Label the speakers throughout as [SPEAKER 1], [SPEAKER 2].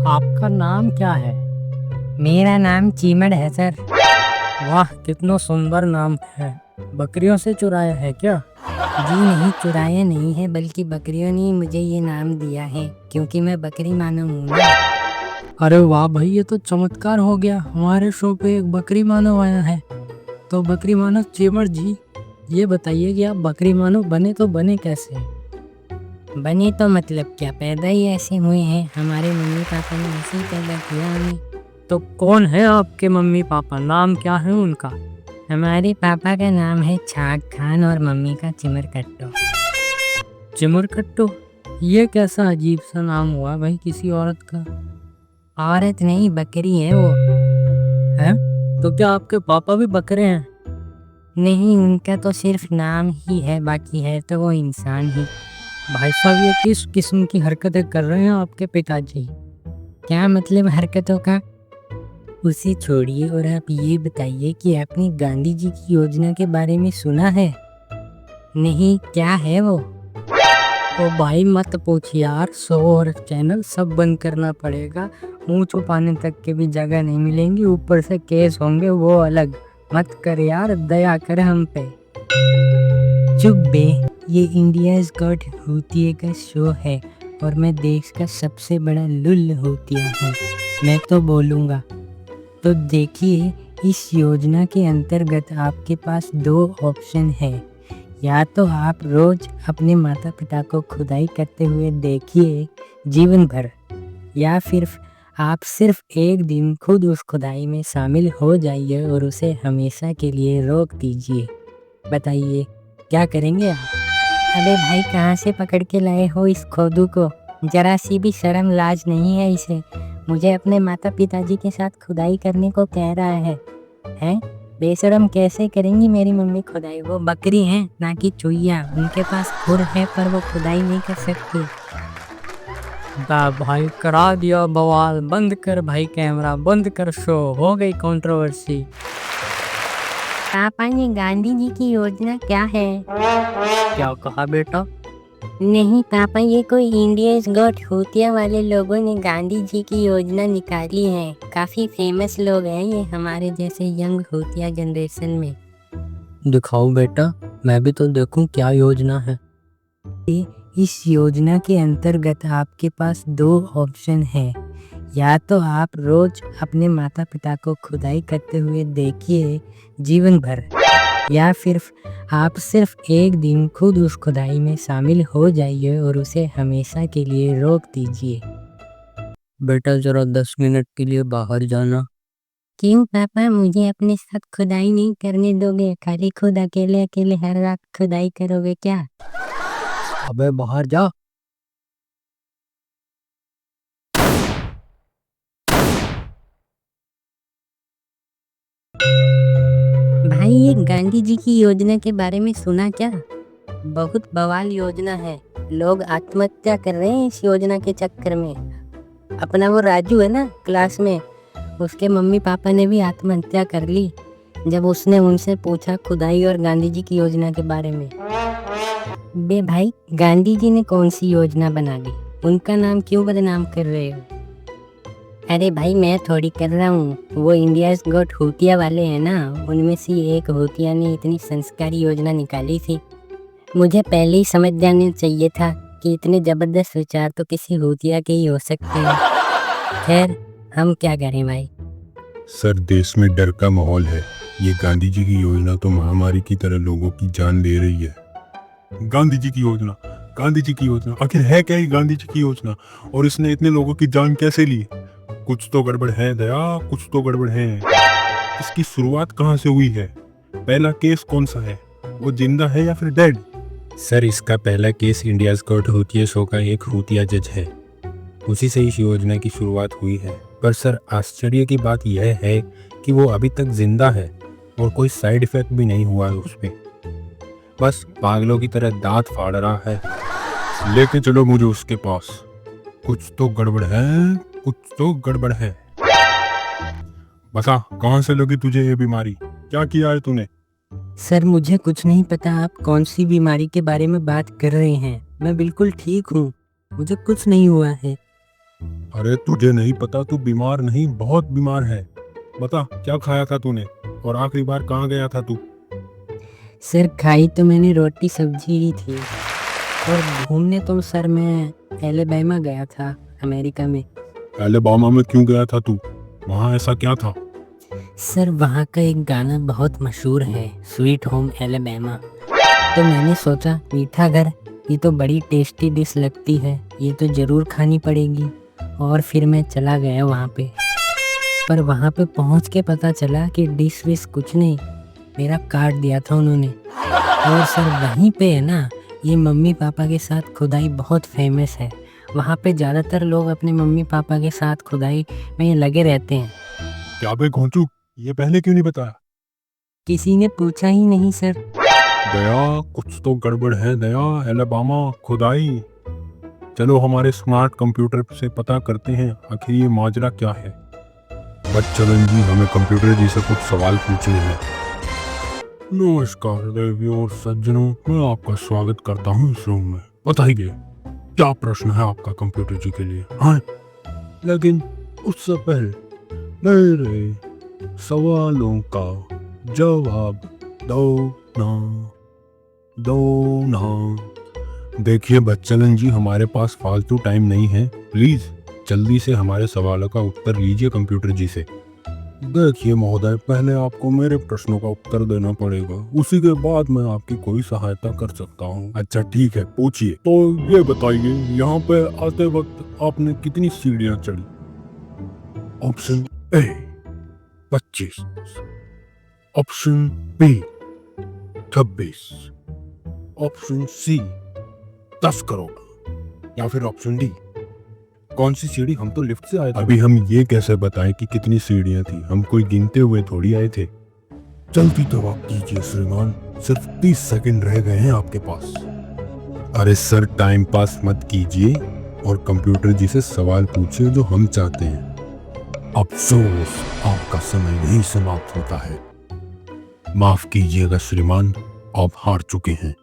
[SPEAKER 1] आपका नाम क्या है?
[SPEAKER 2] मेरा नाम चीमड़ है सर।
[SPEAKER 1] वाह, कितना सुंदर नाम है। बकरियों से चुराया है क्या?
[SPEAKER 2] जी नहीं, चुराया नहीं है, बल्कि बकरियों ने मुझे ये नाम दिया है क्योंकि मैं बकरी मानव हूँ ना।
[SPEAKER 1] अरे वाह भाई, ये तो चमत्कार हो गया। हमारे शो पे एक बकरी मानव आया है। तो बकरी मानव चीमड़ जी, ये बताइए कि आप बकरी मानव बने तो बने कैसे?
[SPEAKER 2] बने तो मतलब क्या, पैदा ही ऐसे हुए हैं। हमारे मम्मी पापा ने ऐसे ही पैदा किया हमें।
[SPEAKER 1] तो कौन है आपके मम्मी पापा? नाम क्या है उनका?
[SPEAKER 2] हमारे पापा का नाम है छाग खान और मम्मी का चिमर कट्टो।
[SPEAKER 1] चिमर कट्टो? ये कैसा अजीब सा नाम हुआ भाई किसी औरत का।
[SPEAKER 2] औरत नहीं, बकरी है वो।
[SPEAKER 1] है? तो क्या आपके पापा भी बकरे हैं?
[SPEAKER 2] नहीं, उनका तो सिर्फ नाम ही है, बाकी है तो वो इंसान ही।
[SPEAKER 1] भाई साहब, ये किस किस्म की हरकतें कर रहे हैं आपके पिताजी?
[SPEAKER 2] क्या मतलब हरकतों का? उसे छोड़िए और आप ये बताइए कि आपने गांधी जी की योजना के बारे में सुना है? नहीं, क्या है वो?
[SPEAKER 1] ओ भाई मत पूछिए यार, शो और चैनल सब बंद करना पड़ेगा। मुंह छुपाने तक के भी जगह नहीं मिलेंगी, ऊपर से केस होंगे वो अलग। मत कर यार, दया कर हम पे।
[SPEAKER 2] चुप बे, ये इंडियाज गॉट होतिया का शो है और मैं देश का सबसे बड़ा लुल्ल होतिया हूँ। मैं तो बोलूँगा। तो देखिए, इस योजना के अंतर्गत आपके पास दो ऑप्शन है। या तो आप रोज अपने माता पिता को खुदाई करते हुए देखिए जीवन भर, या फिर आप सिर्फ एक दिन खुद उस खुदाई में शामिल हो जाइए और उसे हमेशा के लिए रोक दीजिए। बताइए, क्या करेंगे आप? अबे भाई, कहाँ से पकड़ के लाए हो इस खोदू को? जरा सी भी शर्म लाज नहीं है इसे। मुझे अपने माता पिताजी के साथ खुदाई करने को कह रहा है। हैं? बेशरम, कैसे करेंगी मेरी मम्मी खुदाई? वो बकरी हैं, ना कि चुईया। उनके पास खुर है पर वो खुदाई नहीं कर सकती।
[SPEAKER 1] भाई करा दिया बवाल। बंद कर भाई, कैमरा बंद कर, शो हो गई कंट्रोवर्सी।
[SPEAKER 2] पापा, ये गांधी जी की योजना क्या है?
[SPEAKER 1] क्या कहा बेटा?
[SPEAKER 2] नहीं पापा, ये कोई इंडिया गॉट होतिया वाले लोगों ने गांधी जी की योजना निकाली है। काफी फेमस लोग हैं ये हमारे जैसे यंग होतिया जनरेशन में।
[SPEAKER 1] दिखाओ बेटा, मैं भी तो देखूं क्या योजना है।
[SPEAKER 2] इस योजना के अंतर्गत आपके पास दो ऑप्शन है। या तो आप रोज अपने माता पिता को खुदाई करते हुए देखिए जीवन भर, या फिर आप सिर्फ एक दिन खुद उस खुदाई में शामिल हो जाइए और उसे हमेशा के लिए रोक दीजिए।
[SPEAKER 1] बेटा जरा 10 मिनट के लिए बाहर जाना।
[SPEAKER 2] क्यों पापा, मुझे अपने साथ खुदाई नहीं करने दोगे? खाली खुद अकेले अकेले हर रात खुदाई करोगे क्या?
[SPEAKER 1] अबे बाहर जा।
[SPEAKER 2] भाई, ये गांधी जी की योजना के बारे में सुना क्या? बहुत बवाल योजना है। लोग आत्महत्या कर रहे हैं इस योजना के चक्कर में। अपना वो राजू है ना क्लास में, उसके मम्मी पापा ने भी आत्महत्या कर ली जब उसने उनसे पूछा खुदाई और गांधी जी की योजना के बारे में। बे भाई, गांधी जी ने कौन सी योजना बना दी? उनका नाम क्यों बदनाम कर रहे हो? अरे भाई, मैं थोड़ी कर रहा हूँ, वो इंडियाज गॉट होतिया वाले हैं ना, उनमें से एक होतिया ने इतनी संस्कारी योजना निकाली थी। मुझे पहले ही समझ जाना चाहिए था कि इतने जबरदस्त विचार तो किसी होतिया के ही हो सकते हैं। खैर, हम क्या करें भाई।
[SPEAKER 3] सर, देश में डर का माहौल है। ये गांधी जी की योजना तो महामारी की तरह लोगों की जान ले रही है। गांधी जी की योजना, गांधी जी की योजना, आखिर है क्या ये गांधी जी की योजना? और इसने इतने लोगों की जान कैसे ली? कुछ तो गड़बड़ है दया, कुछ तो गड़बड़ है। इसकी शुरुआत कहाँ से हुई है? पहला केस कौन सा है? वो जिंदा है या फिर डेड?
[SPEAKER 4] सर, इसका पहला केस इंडियाज गॉट होतिया शो का एक होतिया जज है। उसी से इस योजना की शुरुआत हुई है। पर सर, आश्चर्य की बात यह है कि वो अभी तक जिंदा है और कोई साइड इफेक्ट भी नहीं हुआ है उस पे। बस पागलों की तरह दांत फाड़ रहा है।
[SPEAKER 3] लेके चलो मुझे उसके पास। कुछ तो गड़बड़ है, कुछ तो गड़बड़ है। बता, कहाँ से लगी तुझे ये बीमारी? क्या किया है तूने?
[SPEAKER 2] सर, मुझे कुछ नहीं पता आप कौन सी बीमारी के बारे में बात कर रहे हैं। मैं बिल्कुल ठीक हूँ, मुझे कुछ नहीं हुआ है।
[SPEAKER 3] अरे तुझे नहीं पता, तू बीमार नहीं, बहुत बीमार है। बता क्या खाया था तूने, और आखिरी बार कहाँ गया था तू?
[SPEAKER 2] सर खाई तो मैंने रोटी सब्जी ही थी, और घूमने तो सर मैं एलेबामा गया था, अमेरिका में।
[SPEAKER 3] एलबामा में क्यों गया था तू? वहाँ ऐसा क्या था?
[SPEAKER 2] सर वहाँ का एक गाना बहुत मशहूर है, स्वीट होम एलेबामा। तो मैंने सोचा मीठा घर, ये तो बड़ी टेस्टी डिश लगती है, ये तो ज़रूर खानी पड़ेगी। और फिर मैं चला गया वहाँ पे, पर वहाँ पे पहुँच के पता चला कि डिश विश कुछ नहीं, मेरा काट दिया था उन्होंने। और सर वहीं पे है ना, ये मम्मी पापा के साथ खुदाई बहुत फेमस है। वहाँ पे ज़्यादातर लोग अपने मम्मी पापा के साथ खुदाई में लगे रहते हैं।
[SPEAKER 3] क्या बे घोंचू, ये पहले क्यों नहीं बताया?
[SPEAKER 2] किसी ने पूछा ही नहीं सर।
[SPEAKER 3] दया, कुछ तो गड़बड़ है दया। एलबामा, खुदाई। चलो हमारे स्मार्ट कंप्यूटर से पता करते हैं आखिर ये माजरा क्या है। बच्चन जी, हमें कंप्यूटर जी से कुछ सवाल पूछने हैं। नमस्कार देवियों और सज्जनों, मैं आपका स्वागत करता हूँ इस रूम में। बताइए क्या प्रश्न है आपका कंप्यूटर जी के लिए? हाँ, लेकिन उससे पहले मेरे सवालों का जवाब दो ना। देखिए बच्चन जी, हमारे पास फालतू टाइम नहीं है, प्लीज जल्दी से हमारे सवालों का उत्तर लीजिए कंप्यूटर जी से। देखिए महोदय, पहले आपको मेरे प्रश्नों का उत्तर देना पड़ेगा, उसी के बाद मैं आपकी कोई सहायता कर सकता हूँ। अच्छा ठीक है, पूछिए। तो ये बताइए, यहाँ पे आते वक्त आपने कितनी सीढ़ियाँ चढ़ी? Option A 25, option B 26, option C 10 crore, या फिर ऑप्शन डी कौन सी सीढ़ी? हम तो लिफ्ट से आए थे। अभी हम ये कैसे बताएं कि कितनी सीढ़ियां थी? हम कोई गिनते हुए थोड़ी आए थे। जल्दी जवाब कीजिए श्रीमान, सिर्फ 30 सेकंड रह गए हैं आपके पास। अरे सर, टाइम पास मत कीजिए और कंप्यूटर जी से सवाल पूछिए जो हम चाहते हैं। अफसोस, आपका समय यही समाप्त होता है। माफ कीजिएगा श्रीमान, आप हार चुके हैं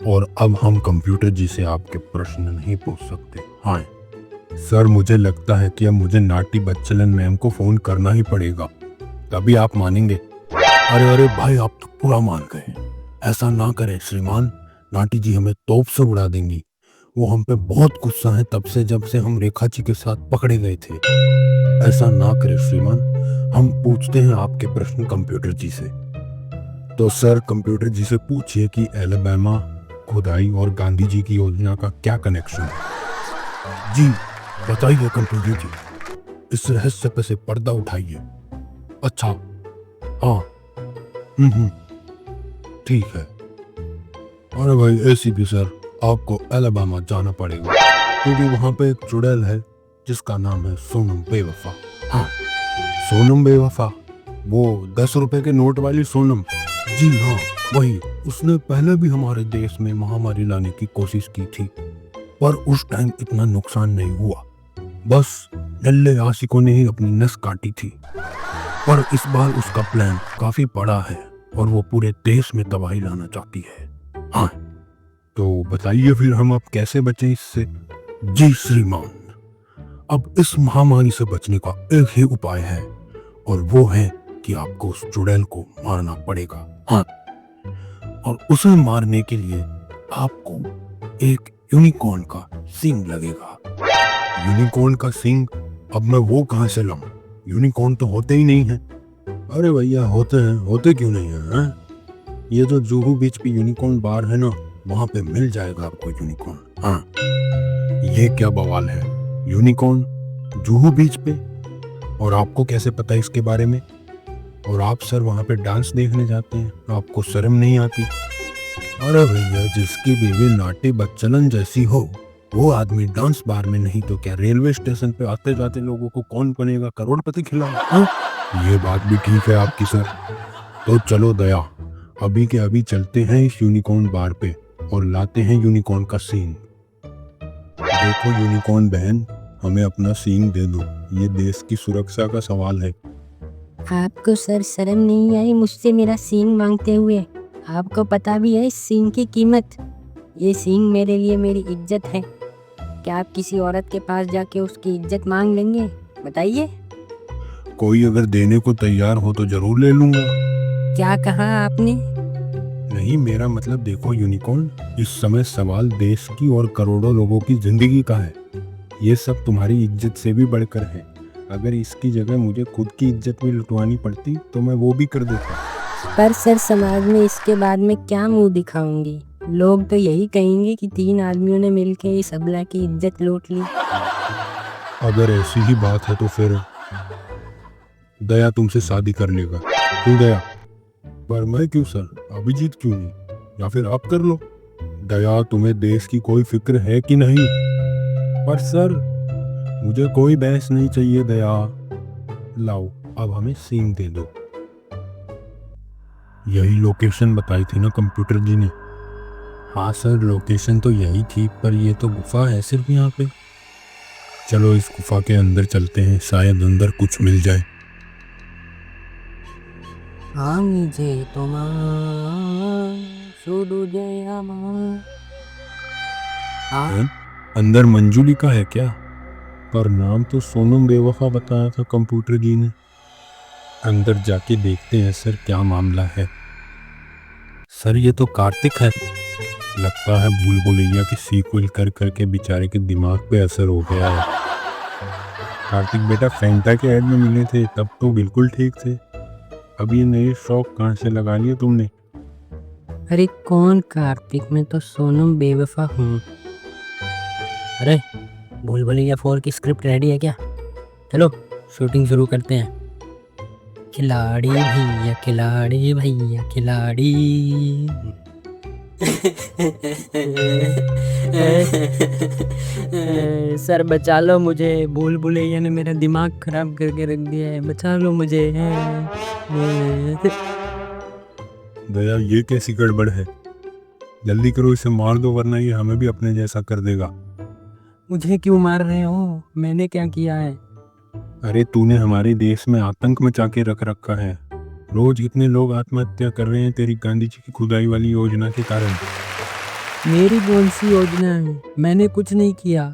[SPEAKER 3] और अब हम कंप्यूटर जी से आपके प्रश्न नहीं पूछ सकते। हाँ सर, मुझे लगता है कि अब मुझे नाटी बच्चलन मैम को फोन करना ही पड़ेगा, तभी आप मानेंगे। अरे भाई, आप तो पूरा मान गए। ऐसा ना करें श्रीमान, नाटी जी हमें तोप से उड़ा देंगी। वो हम पे बहुत गुस्सा है तब से, जब से हम रेखा जी के साथ पकड़े गए थे। ऐसा ना करें श्रीमान, हम पूछते हैं आपके प्रश्न कंप्यूटर जी से। तो सर, कंप्यूटर जी से पूछिए कि एलबामा, खुदाई और गांधी जी की योजना का क्या कनेक्शन है? जी बताइए कंप्यूटर जी, इस रहस्य पे से पर्दा उठाइए। अच्छा, हाँ, ठीक है। अरे भाई एसीपी सर, आपको एलबामा जाना पड़ेगा, क्योंकि वहाँ पे एक चुड़ैल है जिसका नाम है सोनम बेवफा। हाँ, सोनम बेवफा, वो 10 रुपए के नोट वाली सोनम। जी हाँ, वही। उसने पहले भी हमारे देश में महामारी लाने की कोशिश की थी, पर उस टाइम इतना नुकसान नहीं हुआ, बस नल्ले आशिकों ने ही अपनी नस काटी थी। पर इस बार उसका प्लान काफी बड़ा है और वो पूरे देश में तबाही लाना चाहती है। हाँ, तो बताइए फिर हम अब कैसे बचें इससे? जी श्रीमान, अब इस महामारी से बचने का एक ही उपाय है, और वो है कि आपको उस चुड़ैल को मारना पड़ेगा। हाँ, और उसे मारने के लिए आपको एक यूनिकॉर्न का सींग लगेगा। यूनिकॉर्न का सींग? अब मैं वो कहाँ से लाऊं? यूनिकॉर्न तो होते ही नहीं है। अरे भैया, होते हैं, होते क्यों नहीं है? ये जो जुहू बीच पे यूनिकॉर्न बार है ना, वहां पे मिल जाएगा आपको यूनिकॉर्न। हाँ, ये क्या बवाल है? यूनिकॉर्न जुहू बीच पे? और आपको कैसे पता इसके बारे में? और आप सर वहां पे डांस देखने जाते हैं, आपको शर्म नहीं आती? अरे भैया, जिसकी बीवी नाटी बच्चलन जैसी हो, वो आदमी डांस बार में नहीं तो क्या रेलवे स्टेशन पे आते जाते लोगों को कौन बनेगा करोड़पति खिलाएगा? ये बात भी ठीक है आपकी सर। तो चलो दया, अभी के अभी चलते हैं इस यूनिकॉर्न बार पे और लाते हैं यूनिकॉर्न का सींग। देखो यूनिकॉर्न बहन, हमें अपना सींग दे दो, ये देश की सुरक्षा का सवाल है।
[SPEAKER 2] आपको सर शर्म नहीं आई मुझसे मेरा सींग मांगते हुए? आपको पता भी है इस सींग की कीमत? ये सींग मेरे लिए मेरी इज्जत है।
[SPEAKER 1] क्या आप किसी औरत के पास जाके उसकी इज्जत मांग लेंगे? बताइए।
[SPEAKER 3] कोई अगर देने को तैयार हो तो जरूर ले लूंगा।
[SPEAKER 1] क्या कहा आपने?
[SPEAKER 3] नहीं, मेरा मतलब देखो यूनिकॉर्न, इस समय सवाल देश की और करोड़ों लोगों की जिंदगी का है। ये सब तुम्हारी इज्जत से भी बढ़कर है। अगर इसकी जगह मुझे खुद की इज्जत भी लुटवानी पड़ती तो मैं वो भी कर देता।
[SPEAKER 1] पर सर समाज में इसके बाद में क्या मुंह दिखाऊंगी? लोग तो यही कहेंगे कि 3 आदमियों ने मिलकर इस अबला की इज्जत लूट ली।
[SPEAKER 3] अगर ऐसी ही बात है तो फिर दया तुमसे शादी कर लेगा। क्यों दया? पर मैं क्यों सर? अभिजीत क्यों नहीं? या फिर आप कर लो। दया, तुम्हें देश की कोई फिक्र है कि नहीं? पर सर, मुझे कोई बहस नहीं चाहिए दया। लाओ, अब हमें सीन दे दो। यही लोकेशन बताई थी ना कंप्यूटर जी ने?
[SPEAKER 4] हाँ सर, लोकेशन तो यही थी, पर ये तो गुफा है सिर्फ यहाँ पे।
[SPEAKER 3] चलो इस गुफा के अंदर चलते हैं, शायद अंदर कुछ मिल जाए।
[SPEAKER 1] আমি যে তোমার শুধু যে আমার।
[SPEAKER 3] हैं? अंदर मंजूली का है क्या? पर नाम तो सोनम बेवफा बताया था कंप्यूटर जी ने।
[SPEAKER 4] अंदर जाके देखते हैं सर क्या मामला है। सर ये तो कार्तिक है।
[SPEAKER 3] लगता है भूल भुलैया की सीक्वल कर करके बेचारे के दिमाग पे असर हो गया है। कार्तिक बेटा, फैंटा के ऐड में मिले थे तब तो बिल्कुल ठीक थे। अब ये नए शौक कहाँ से लगा लिए तुमने?
[SPEAKER 1] अरे कौन कार्तिक? मैं तो सोनम बेवफा हूँ। अरे भूल भुलैया 4 की स्क्रिप्ट रेडी है क्या? चलो शूटिंग शुरू करते हैं। खिलाड़ी भैया खिलाड़ी भैया खिलाड़ी। सर बचा लो मुझे, भूल भुलैया ने मेरा दिमाग खराब करके रख दिया है, बचा लो मुझे।
[SPEAKER 3] दया, ये कैसी गड़बड़ है? जल्दी करो, इसे मार दो वरना ये हमें भी अपने जैसा कर देगा।
[SPEAKER 1] मुझे क्यों मार रहे हो? मैंने क्या किया है?
[SPEAKER 3] अरे तूने हमारे देश में आतंक मचा के रख रखा है। रोज इतने लोग आत्महत्या कर रहे हैं तेरी गांधी जी की खुदाई वाली योजना के कारण।
[SPEAKER 1] मेरी कौन सी योजना है? मैंने कुछ नहीं किया।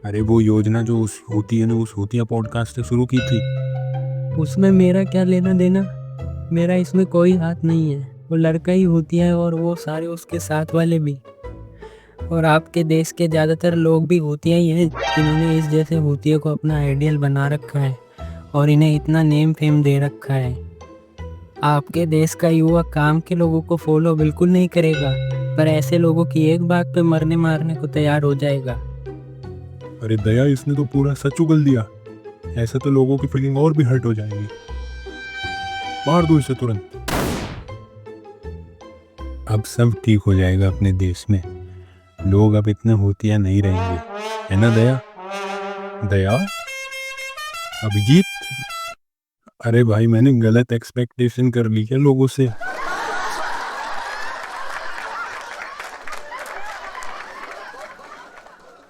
[SPEAKER 3] अरे वो योजना जो उस होती है ना, उस होतिया पॉडकास्ट से शुरू की थी।
[SPEAKER 1] उसमें मेरा क्या लेना देना? मेरा इसमें कोई हाथ नहीं है। वो लड़का ही होती है और वो सारे उसके साथ वाले भी। और आपके देश के ज़्यादातर लोग भी होतियाँ ही हैं जिन्होंने इस जैसे होतिया को अपना आइडियल बना रखा है और इन्हें इतना नेम फेम दे रखा है। आपके देश का युवा काम के लोगों को फॉलो बिल्कुल नहीं करेगा, पर ऐसे लोगों की एक बात पे मरने मारने को तैयार हो जाएगा।
[SPEAKER 3] अरे दया, इसने तो पूरा सच उगल दिया। ऐसे तो लोगों की फीलिंग और भी हर्ट हो जाएगी। मार दो इसे तुरंत।
[SPEAKER 4] अब सब ठीक हो जाएगा अपने देश में। लोग अब इतने होतिया नहीं रहेंगे, है ना दया?
[SPEAKER 3] दया? अभिजीत? अरे भाई, मैंने गलत एक्सपेक्टेशन कर ली क्या लोगों से?